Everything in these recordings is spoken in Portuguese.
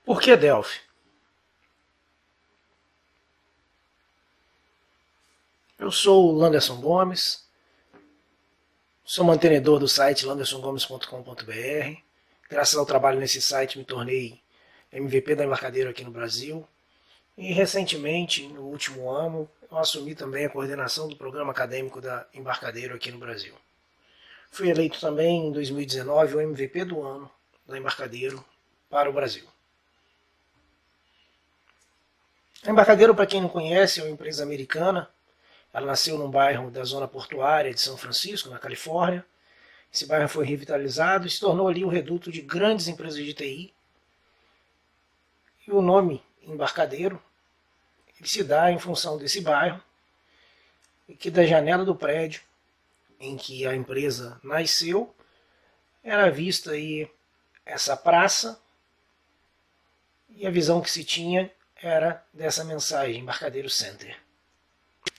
Por que Delphi? Eu sou o Landerson Gomes, sou mantenedor do site landersongomes.com.br. Graças ao trabalho nesse site me tornei MVP da Embarcadero aqui no Brasil. E recentemente, no último ano, eu assumi também a coordenação do programa acadêmico da Embarcadero aqui no Brasil. Fui eleito também em 2019 o MVP do ano da Embarcadero para o Brasil. A Embarcadero, para quem não conhece, é uma empresa americana. Ela nasceu num bairro da zona portuária de São Francisco, na Califórnia. Esse bairro foi revitalizado e se tornou ali um reduto de grandes empresas de TI. E o nome Embarcadero ele se dá em função desse bairro, e que da janela do prédio em que a empresa nasceu, era vista aí essa praça, e a visão que se tinha era dessa mensagem, Embarcadero Center.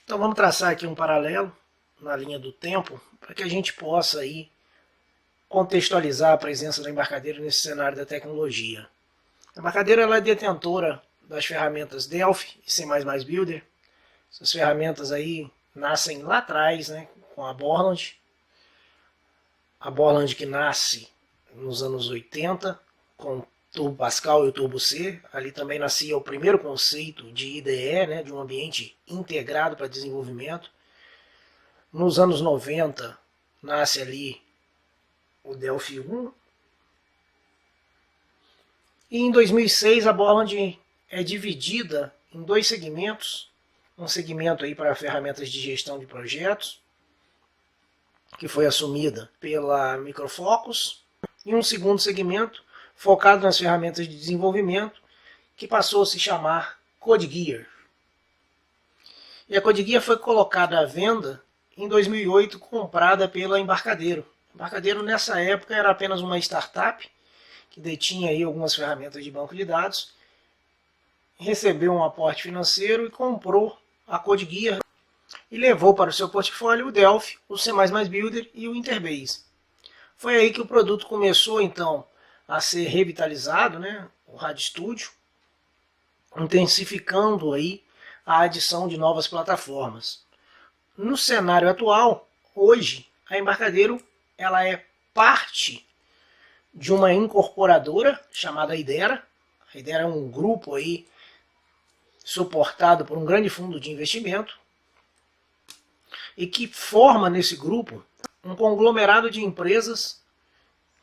Então vamos traçar aqui um paralelo na linha do tempo, para que a gente possa aí contextualizar a presença da Embarcadero nesse cenário da tecnologia. A Embarcadero ela é detentora das ferramentas Delphi e C++ Builder. Essas ferramentas aí nascem lá atrás, né, com a Borland. A Borland que nasce nos anos 80, com o Turbo Pascal e o Turbo C. Ali também nascia o primeiro conceito de IDE, né, de um ambiente integrado para desenvolvimento. Nos anos 90 nasce ali o Delphi 1. E em 2006 a Borland é dividida em dois segmentos. Um segmento aí para ferramentas de gestão de projetos, que foi assumida pela Micro Focus, e um segundo segmento focado nas ferramentas de desenvolvimento, que passou a se chamar CodeGear. E a CodeGear foi colocada à venda em 2008, comprada pela Embarcadero. A Embarcadero nessa época era apenas uma startup, que detinha aí algumas ferramentas de banco de dados, recebeu um aporte financeiro e comprou a CodeGear e levou para o seu portfólio o Delphi, o C++ Builder e o Interbase. Foi aí que o produto começou então a ser revitalizado, né, o RADstudio, intensificando aí a adição de novas plataformas. No cenário atual, hoje, a Embarcadero ela é parte de uma incorporadora chamada Idera. A Idera é um grupo aí suportado por um grande fundo de investimento e que forma nesse grupo um conglomerado de empresas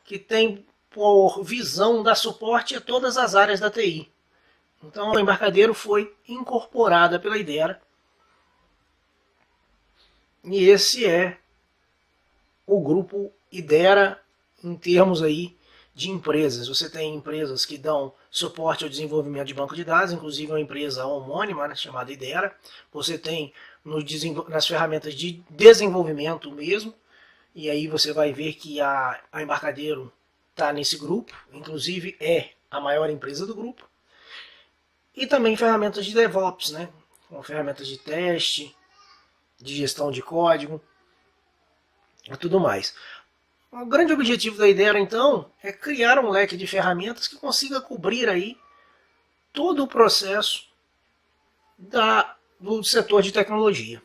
que tem por visão dar suporte a todas as áreas da TI. Então a Embarcadero foi incorporada pela Idera e esse é o grupo Idera em termos aí de empresas. Você tem empresas que dão suporte ao desenvolvimento de banco de dados, inclusive uma empresa homônima, né, chamada Idera. Você tem nas ferramentas de desenvolvimento mesmo, e aí você vai ver que a Embarcadero está nesse grupo, inclusive é a maior empresa do grupo. E também ferramentas de DevOps, né, com ferramentas de teste, de gestão de código e tudo mais. O grande objetivo da Idera, então, é criar um leque de ferramentas que consiga cobrir aí todo o processo do setor de tecnologia.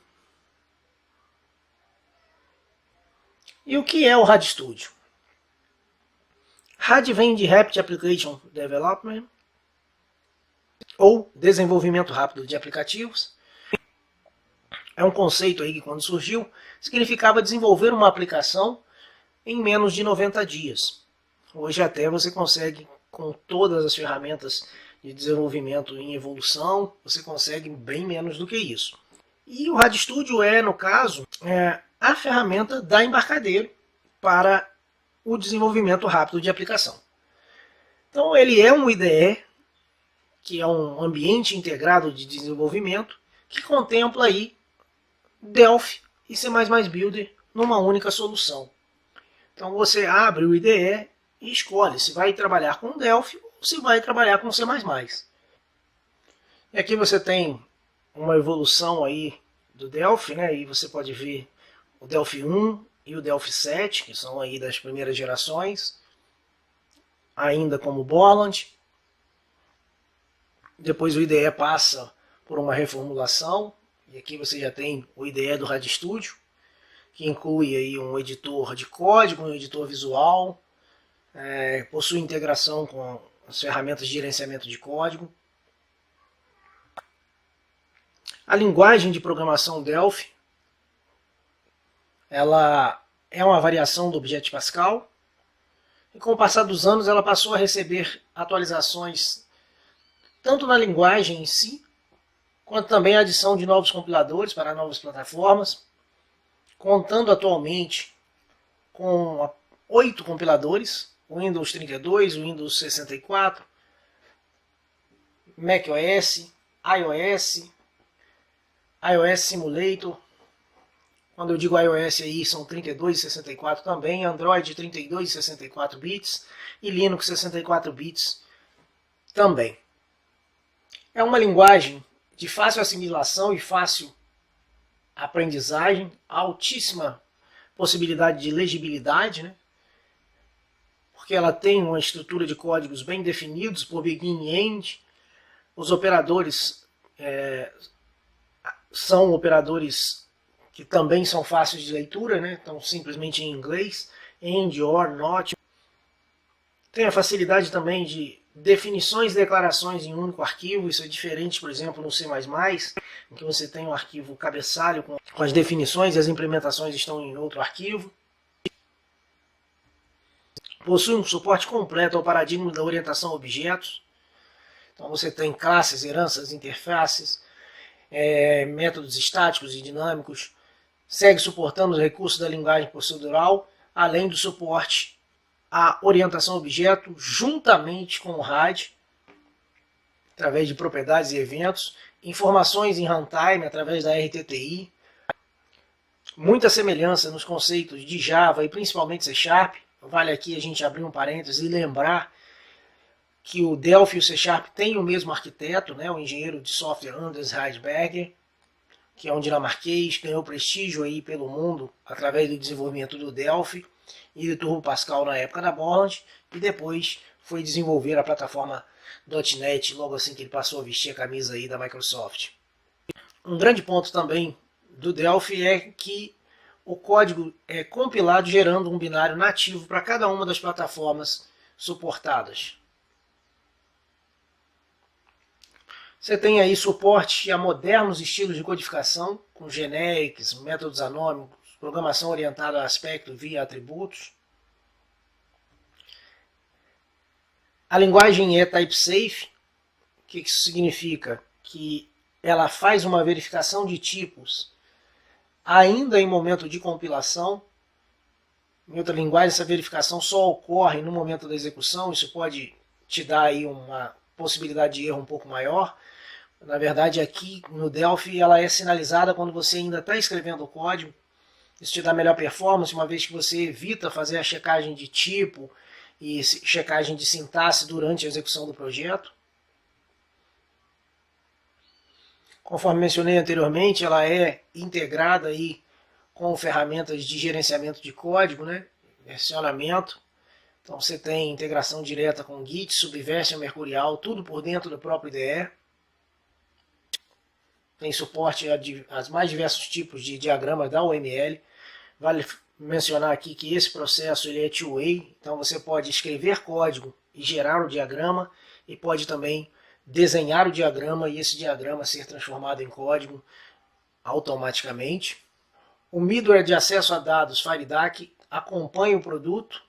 E o que é o RADstudio? RAD vem de Rapid Application Development, ou desenvolvimento rápido de aplicativos. É um conceito aí que, quando surgiu, significava desenvolver uma aplicação em menos de 90 dias. Hoje até você consegue, com todas as ferramentas de desenvolvimento em evolução, você consegue bem menos do que isso. E o RADstudio é, no caso, a ferramenta da Embarcadero para o desenvolvimento rápido de aplicação. Então ele é um IDE, que é um ambiente integrado de desenvolvimento, que contempla aí Delphi e C++ Builder numa única solução. Então você abre o IDE e escolhe se vai trabalhar com Delphi ou se vai trabalhar com C++. E aqui você tem uma evolução aí do Delphi, né? E você pode ver o Delphi 1 e o Delphi 7, que são aí das primeiras gerações, ainda como Borland. Depois o IDE passa por uma reformulação, e aqui você já tem o IDE do RADStudio, que inclui aí um editor de código, um editor visual, possui integração com as ferramentas de gerenciamento de código. A linguagem de programação Delphi, ela é uma variação do Object Pascal, e com o passar dos anos ela passou a receber atualizações tanto na linguagem em si, quanto também a adição de novos compiladores para novas plataformas, contando atualmente com 8 compiladores, Windows 32, Windows 64, macOS, iOS, iOS Simulator. Quando eu digo iOS aí são 32 e 64 também, Android 32 e 64 bits e Linux 64 bits também. É uma linguagem de fácil assimilação e fácil aprendizagem, altíssima possibilidade de legibilidade, né? Porque ela tem uma estrutura de códigos bem definidos por begin e end. Os operadores são operadores que também são fáceis de leitura, né? Então simplesmente em inglês, end, or, not. Tem a facilidade também de definições e declarações em um único arquivo. Isso é diferente, por exemplo, no C++, em que você tem um arquivo cabeçalho com as definições e as implementações estão em outro arquivo. Possui um suporte completo ao paradigma da orientação a objetos. Então você tem classes, heranças, interfaces, métodos estáticos e dinâmicos. Segue suportando os recursos da linguagem procedural, além do suporte à orientação a objeto, juntamente com o RAD, através de propriedades e eventos, informações em runtime através da RTTI, muita semelhança nos conceitos de Java e principalmente C#. Vale aqui a gente abrir um parênteses e lembrar que o Delphi e o C# têm o mesmo arquiteto, né, o engenheiro de software Anders Heidberger, que é um dinamarquês, ganhou prestígio aí pelo mundo através do desenvolvimento do Delphi e do Turbo Pascal na época da Borland, e depois foi desenvolver a plataforma .NET logo assim que ele passou a vestir a camisa aí da Microsoft. Um grande ponto também do Delphi é que o código é compilado gerando um binário nativo para cada uma das plataformas suportadas. Você tem aí suporte a modernos estilos de codificação, com generics, métodos anônimos, programação orientada a aspecto via atributos. A linguagem é type-safe, o que isso significa? Que ela faz uma verificação de tipos ainda em momento de compilação. Em outra linguagem, essa verificação só ocorre no momento da execução. Isso pode te dar aí uma possibilidade de erro um pouco maior. Na verdade, aqui no Delphi, ela é sinalizada quando você ainda está escrevendo o código. Isso te dá melhor performance, uma vez que você evita fazer a checagem de tipo e checagem de sintaxe durante a execução do projeto. Conforme mencionei anteriormente, ela é integrada aí com ferramentas de gerenciamento de código, né? Versionamento. Então você tem integração direta com Git, Subversion, Mercurial, tudo por dentro do próprio IDE. Tem suporte a mais diversos tipos de diagramas da UML. Vale mencionar aqui que esse processo ele é two-way, então você pode escrever código e gerar o diagrama, e pode também desenhar o diagrama e esse diagrama ser transformado em código automaticamente. O middleware de acesso a dados FireDAC acompanha o produto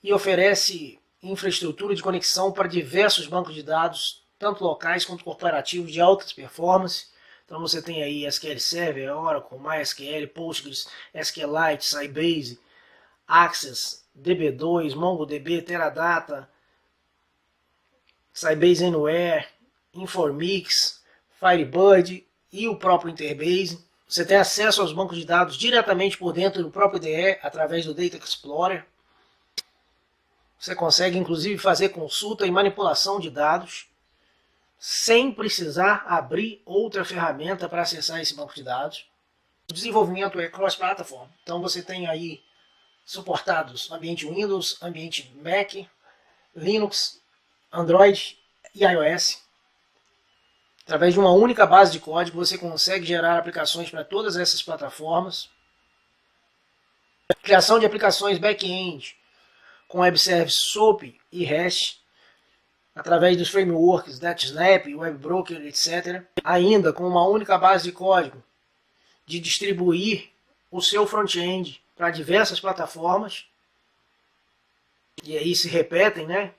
e oferece infraestrutura de conexão para diversos bancos de dados, tanto locais quanto corporativos de altas performance. Então você tem aí SQL Server, Oracle, MySQL, Postgres, SQLite, Sybase, Access, DB2, MongoDB, Teradata, Sybase Anywhere, Informix, Firebird e o próprio Interbase. Você tem acesso aos bancos de dados diretamente por dentro do próprio IDE, através do Data Explorer. Você consegue inclusive fazer consulta e manipulação de dados sem precisar abrir outra ferramenta para acessar esse banco de dados. O desenvolvimento é cross-platform, então você tem aí suportados ambiente Windows, ambiente Mac, Linux, Android e iOS. Através de uma única base de código, você consegue gerar aplicações para todas essas plataformas. Criação de aplicações back-end com web service SOAP e REST, através dos frameworks NetSnap, WebBroker, etc. Ainda com uma única base de código de distribuir o seu front-end para diversas plataformas. E aí se repetem, né?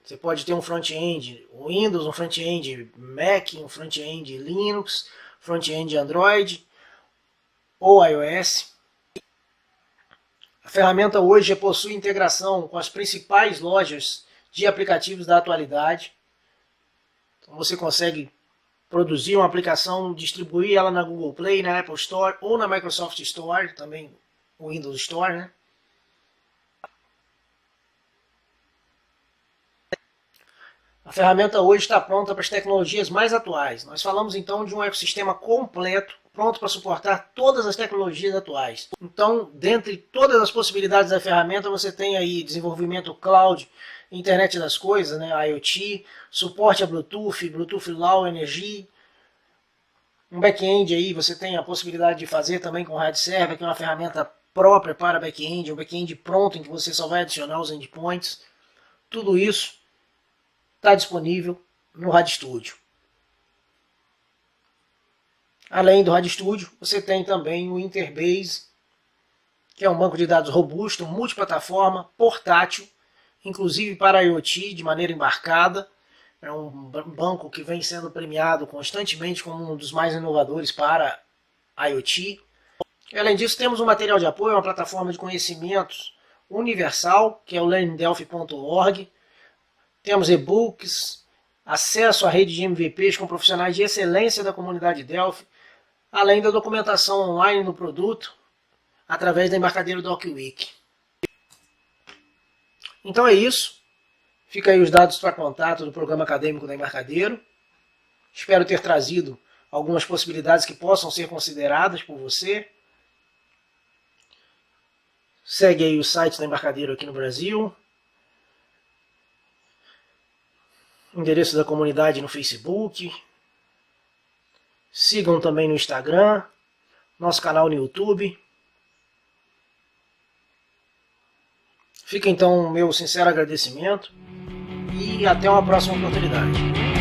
Você pode ter um front-end Windows, um front-end Mac, um front-end Linux, front-end Android ou iOS. A ferramenta hoje já possui integração com as principais lojas de aplicativos da atualidade. Então você consegue produzir uma aplicação, distribuir ela na Google Play, na Apple Store ou na Microsoft Store, também o Windows Store, né? A ferramenta hoje está pronta para as tecnologias mais atuais. Nós falamos então de um ecossistema completo, pronto para suportar todas as tecnologias atuais. Então, dentre todas as possibilidades da ferramenta, você tem aí desenvolvimento cloud, internet das coisas, né, IoT, suporte a Bluetooth, Bluetooth Low Energy. Um back-end aí você tem a possibilidade de fazer também com o RAID Server, que é uma ferramenta própria para back-end, um back-end pronto em que você só vai adicionar os endpoints. Tudo isso está disponível no RADStudio. Além do RADStudio, você tem também o Interbase, que é um banco de dados robusto, multiplataforma, portátil, inclusive para IoT, de maneira embarcada. É um banco que vem sendo premiado constantemente como um dos mais inovadores para IoT. Além disso, temos um material de apoio, uma plataforma de conhecimentos universal, que é o learndelphi.org. Temos e-books, acesso à rede de MVPs com profissionais de excelência da comunidade Delphi, além da documentação online no produto, através da Embarcadero DocWiki. Então é isso. Fica aí os dados para contato do programa acadêmico da Embarcadero. Espero ter trazido algumas possibilidades que possam ser consideradas por você. Segue aí o site da Embarcadero aqui no Brasil. Endereço da comunidade no Facebook. Sigam também no Instagram, nosso canal no YouTube. Fica então o meu sincero agradecimento e até uma próxima oportunidade.